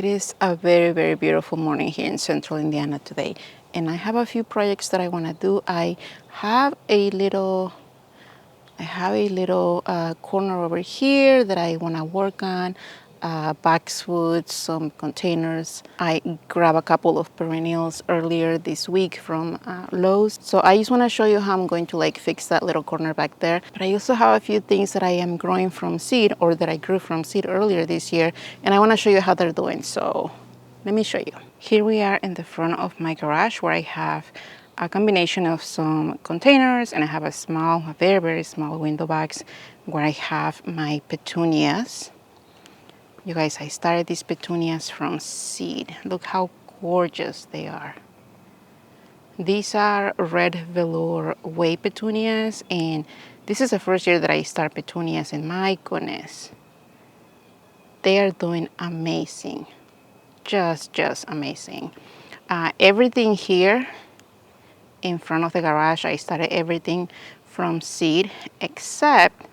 It is a very beautiful morning here in central Indiana today, and I have a few projects that I want to do. I have a little corner over here that I want to work on, boxwoods, some containers. I grabbed a couple of perennials earlier this week from Lowe's. So I just want to show you how I'm going to like fix that little corner back there. But I also have a few things that I am growing from seed, or that I grew from seed earlier this year, and I want to show you how they're doing. So let me show you. Here we are in the front of my garage, where I have a combination of some containers, and I have a very small window box where I have my petunias. You guys, I started these petunias from seed. Look how gorgeous they are. These are red velour way petunias, and this is the first year that I start petunias, and my goodness, they are doing amazing. Just amazing. Everything here in front of the garage, I started everything from seed except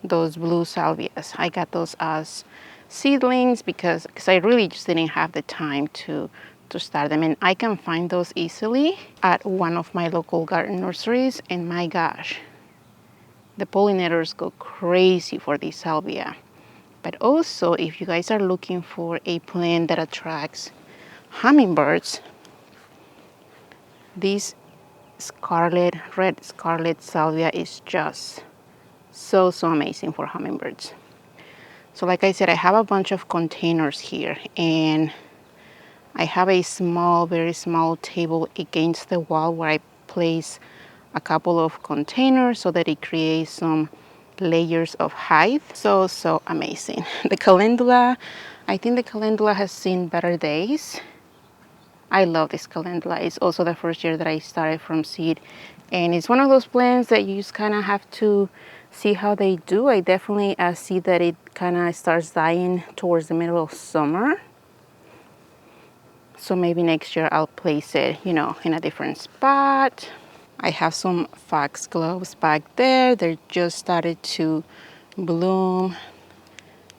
those blue salvias. I got those as seedlings because I really just didn't have the time to start them, and I can find those easily at one of my local garden nurseries. And my gosh, the pollinators go crazy for this salvia. But also, if you guys are looking for a plant that attracts hummingbirds, this red scarlet salvia is just so amazing for hummingbirds. So like I said, I have a bunch of containers here, and I have a very small table against the wall where I place a couple of containers so that it creates some layers of height. So amazing. The calendula, I think the calendula has seen better days. I love this calendula. It's also the first year that I started from seed, and it's one of those plants that you just kind of have to see how they do. I definitely see that it kind of starts dying towards the middle of summer. So maybe next year I'll place it, in a different spot. I have some foxgloves back there. They just started to bloom.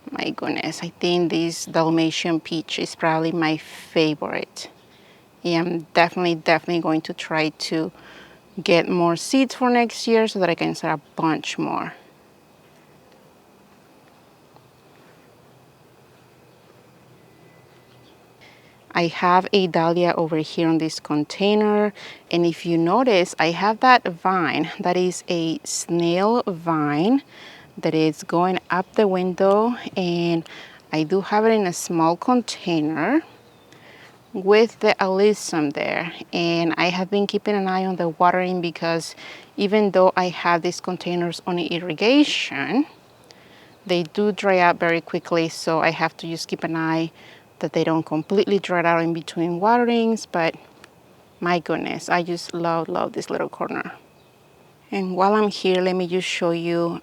My goodness, I think this Dalmatian peach is probably my favorite. Yeah, I'm definitely going to try to get more seeds for next year so that I can start a bunch more. I have a dahlia over here on this container, and if you notice, I have that vine that is a snail vine that is going up the window, and I do have it in a small container with the alyssum there. And I have been keeping an eye on the watering, because even though I have these containers on irrigation, they do dry out very quickly, so I have to just keep an eye that they don't completely dry out in between waterings. But my goodness, I just love this little corner. And while I'm here, let me just show you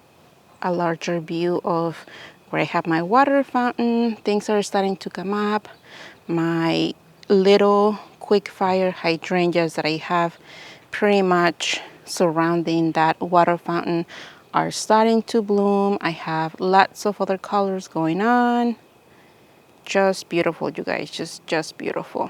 a larger view of where I have my water fountain. Things are starting to come up. My little quick fire hydrangeas that I have pretty much surrounding that water fountain are starting to bloom. I have lots of other colors going on. Just beautiful, you guys, just beautiful.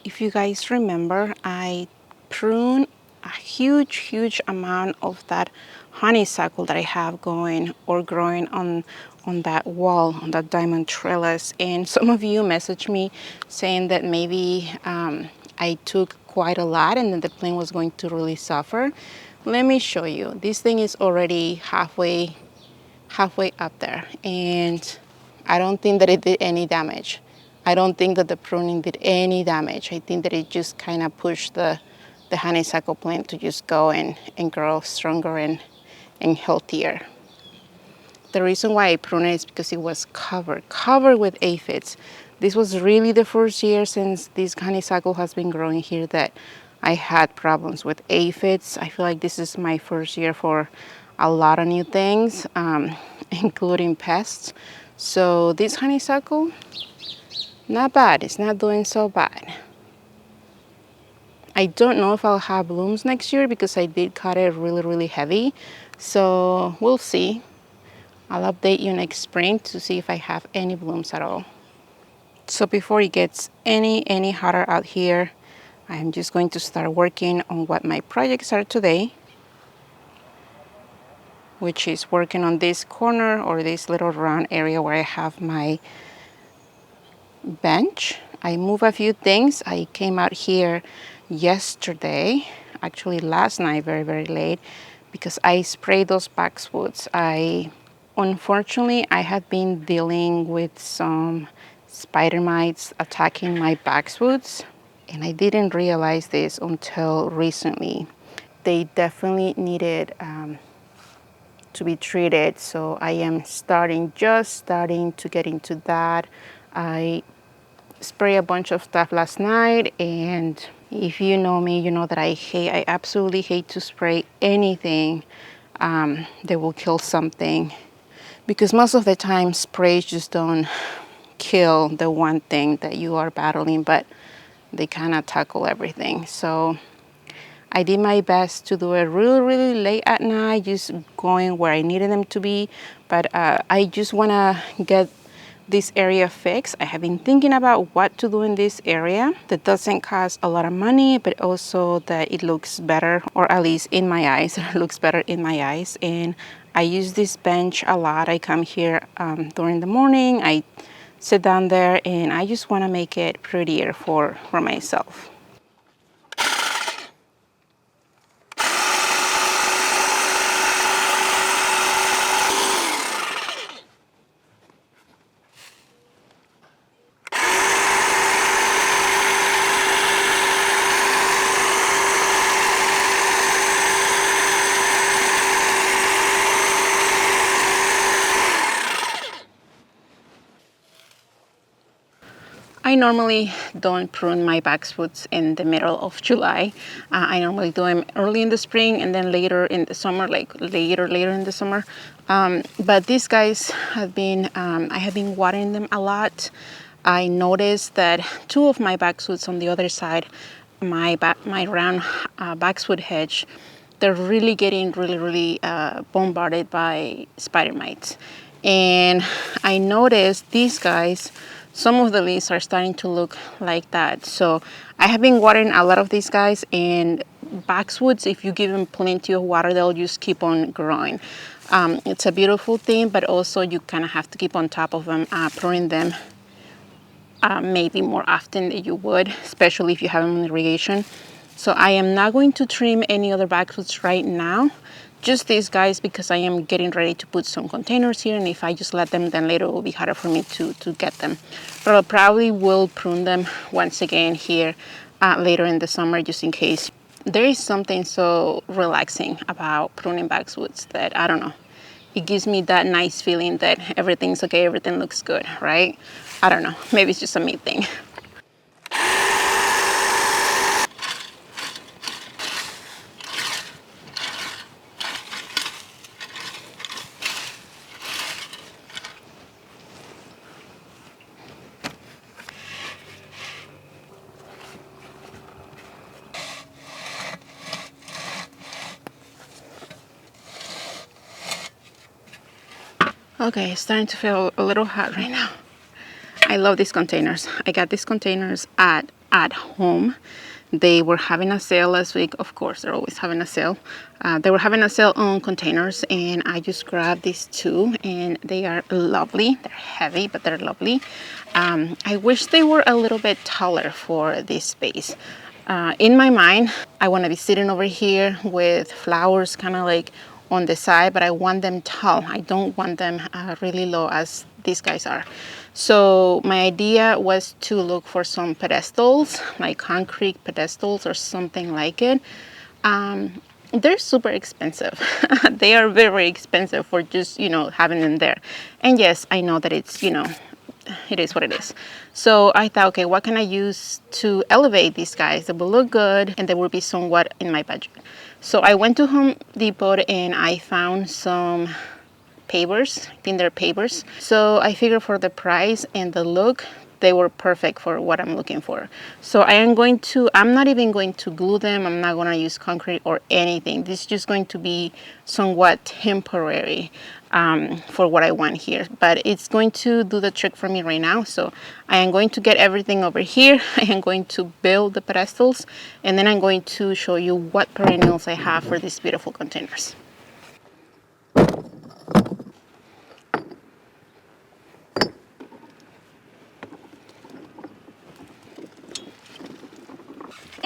If you guys remember, I pruned a huge amount of that honeysuckle that I have growing on that wall, on that diamond trellis. And some of you messaged me saying that maybe I took quite a lot and then the plant was going to really suffer. let me show you. This thing is already halfway up there, and I don't think that it did any damage. I don't think that the pruning did any damage. I think that it just kind of pushed the honeysuckle plant to just go and grow stronger and healthier. The reason why I pruned it is because it was covered with aphids. This was really the first year since this honeysuckle has been growing here that I had problems with aphids. I feel like this is my first year for a lot of new things, including pests. So this honeysuckle, not bad. It's not doing so bad. I don't know if I'll have blooms next year because I did cut it really heavy. So we'll see. I'll update you next spring to see if I have any blooms at all. So before it gets any hotter out here, I'm just going to start working on what my projects are today, which is working on this corner or this little round area where I have my bench. I moved a few things. I came out here yesterday, actually last night, very late, because I sprayed those boxwoods. Unfortunately, I had been dealing with some spider mites attacking my boxwoods, and I didn't realize this until recently. They definitely needed to be treated, so I am just starting to get into that. I sprayed a bunch of stuff last night, and if you know me, you know that I absolutely hate to spray anything that will kill something, because most of the time sprays just don't kill the one thing that you are battling, but they kind of tackle everything. So I did my best to do it really late at night, just going where I needed them to be. But I just want to get this area fixed. I have been thinking about what to do in this area that doesn't cost a lot of money, but also that it looks better, or at least in my eyes, it looks better in my eyes. And I use this bench a lot. I come here during the morning, I sit down there, and I just want to make it prettier for myself. I normally don't prune my boxwoods in the middle of July. I normally do them early in the spring and then later in the summer, like later in the summer. But these guys have been, I have been watering them a lot. I noticed that two of my boxwoods on the other side, my round boxwood hedge, they're really getting really bombarded by spider mites. And I noticed these guys, some of the leaves are starting to look like that. So I have been watering a lot of these guys, and boxwoods, if you give them plenty of water, they'll just keep on growing. It's a beautiful thing, but also you kind of have to keep on top of them, pruning them maybe more often than you would, especially if you have them in irrigation. So I am not going to trim any other boxwoods right now, just these guys, because I am getting ready to put some containers here, and if I just let them, then later it will be harder for me to get them. But I probably will prune them once again here later in the summer, just in case. There is something so relaxing about pruning boxwoods that, I don't know, it gives me that nice feeling that everything's okay, everything looks good, right? I don't know, maybe it's just a me thing. Okay, it's starting to feel a little hot right now. I love these containers. I got these containers at home. They were having a sale last week. Of course, they're always having a sale. They were having a sale on containers, and I just grabbed these two, and they are lovely. They're heavy, but they're lovely. I wish they were a little bit taller for this space. In my mind, I want to be sitting over here with flowers kind of like on the side, but I want them tall. I don't want them really low as these guys are. So my idea was to look for some pedestals, like concrete pedestals or something like it. They're super expensive. They are very expensive for just, you know, having them there. And yes, I know that it's, you know, it is what it is. So I thought, okay, what can I use to elevate these guys that will look good and they will be somewhat in my budget? So I went to Home Depot and I found some pavers. I think they're pavers. So I figured for the price and the look, they were perfect for what I'm looking for. So I'm not even going to glue them. I'm not going to use concrete or anything. This is just going to be somewhat temporary for what I want here. But it's going to do the trick for me right now. So I am going to get everything over here. I am going to build the pedestals. And then I'm going to show you what perennials I have for these beautiful containers.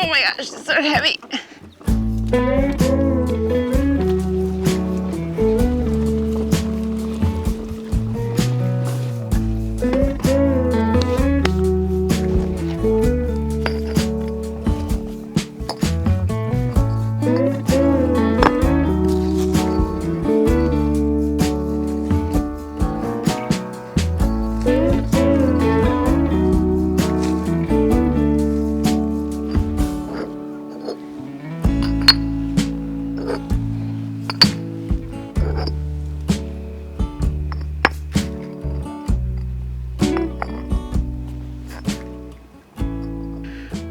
Oh my gosh, it's so heavy.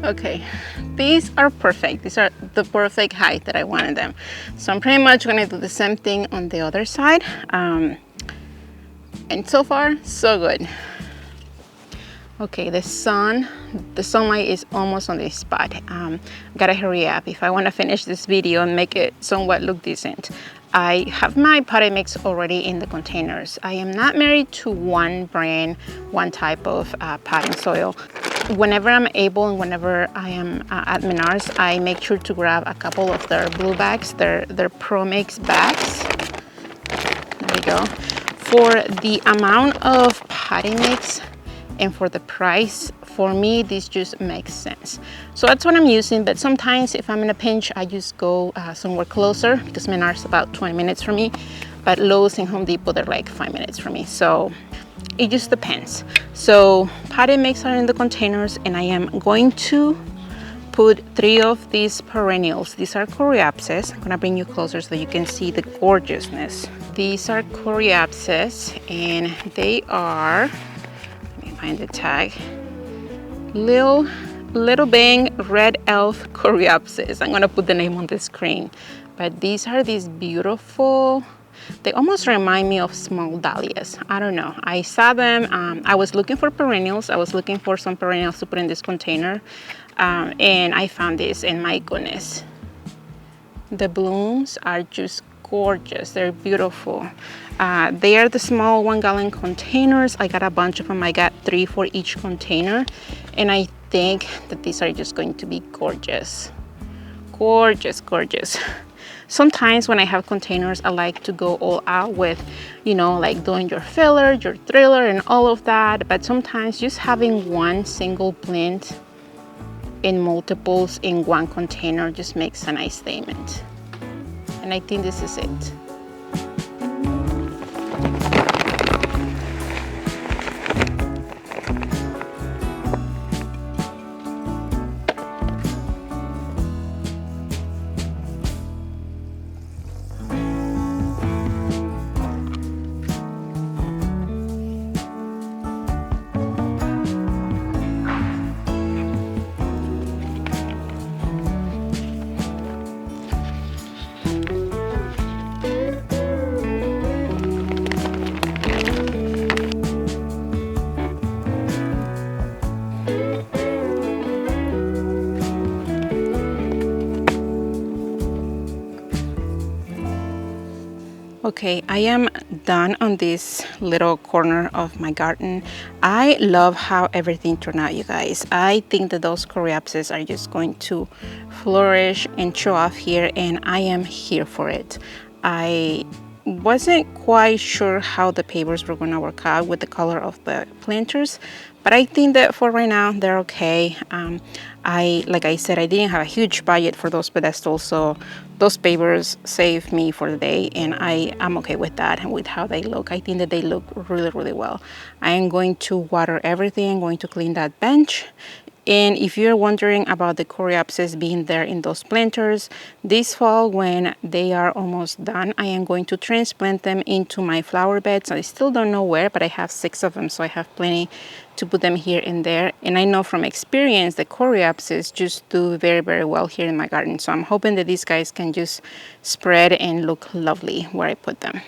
Okay, these are perfect. These are the perfect height that I wanted them. So I'm pretty much gonna do the same thing on the other side. And so far, so good. Okay, the sunlight is almost on this spot. Gotta hurry up if I wanna finish this video and make it somewhat look decent. I have my potting mix already in the containers. I am not married to one brand, one type of potting soil. Whenever I'm able and whenever I am at Menards, I make sure to grab a couple of their blue bags, their Pro Mix bags. There we go. For the amount of potting mix and for the price, for me, this just makes sense. So that's what I'm using, but sometimes if I'm in a pinch, I just go somewhere closer because Menards is about 20 minutes from me, but Lowe's and Home Depot, they're like 5 minutes from me. So it just depends. So potting mix are in the containers and I am going to put 3 of these perennials. These are coreopsis. I'm gonna bring you closer so that you can see the gorgeousness. These are coreopsis and they are, let me find the tag, Little Bang Red Elf Coreopsis. I'm gonna put the name on the screen. But these are these beautiful, they almost remind me of small dahlias. I don't know. I saw them. I was looking for perennials. I was looking for some perennials to put in this container. And I found this, and my goodness. The blooms are just gorgeous. They're beautiful. They are the small 1-gallon containers. I got a bunch of them. I got 3 for each container. And I think that these are just going to be gorgeous. Gorgeous, gorgeous. Sometimes when I have containers, I like to go all out with, you know, like doing your filler, your thriller, and all of that. But sometimes just having one single plant in multiples in one container just makes a nice statement. And I think this is it. Okay, I am done on this little corner of my garden. I love how everything turned out, you guys. I think that those coreopsis are just going to flourish and show off here, and I am here for it. I wasn't quite sure how the pavers were going to work out with the color of the planters, but I think that for right now they're okay. Like I said, I didn't have a huge budget for those pedestals, so those pavers saved me for the day, and I'm okay with that and with how they look. I think that they look really, really well. I am going to water everything. I'm going to clean that bench. And if you're wondering about the coreopsis being there in those planters, this fall when they are almost done, I am going to transplant them into my flower beds. I still don't know where, but I have 6 of them, so I have plenty to put them here and there. And I know from experience the coreopsis just do very, very well here in my garden. So I'm hoping that these guys can just spread and look lovely where I put them.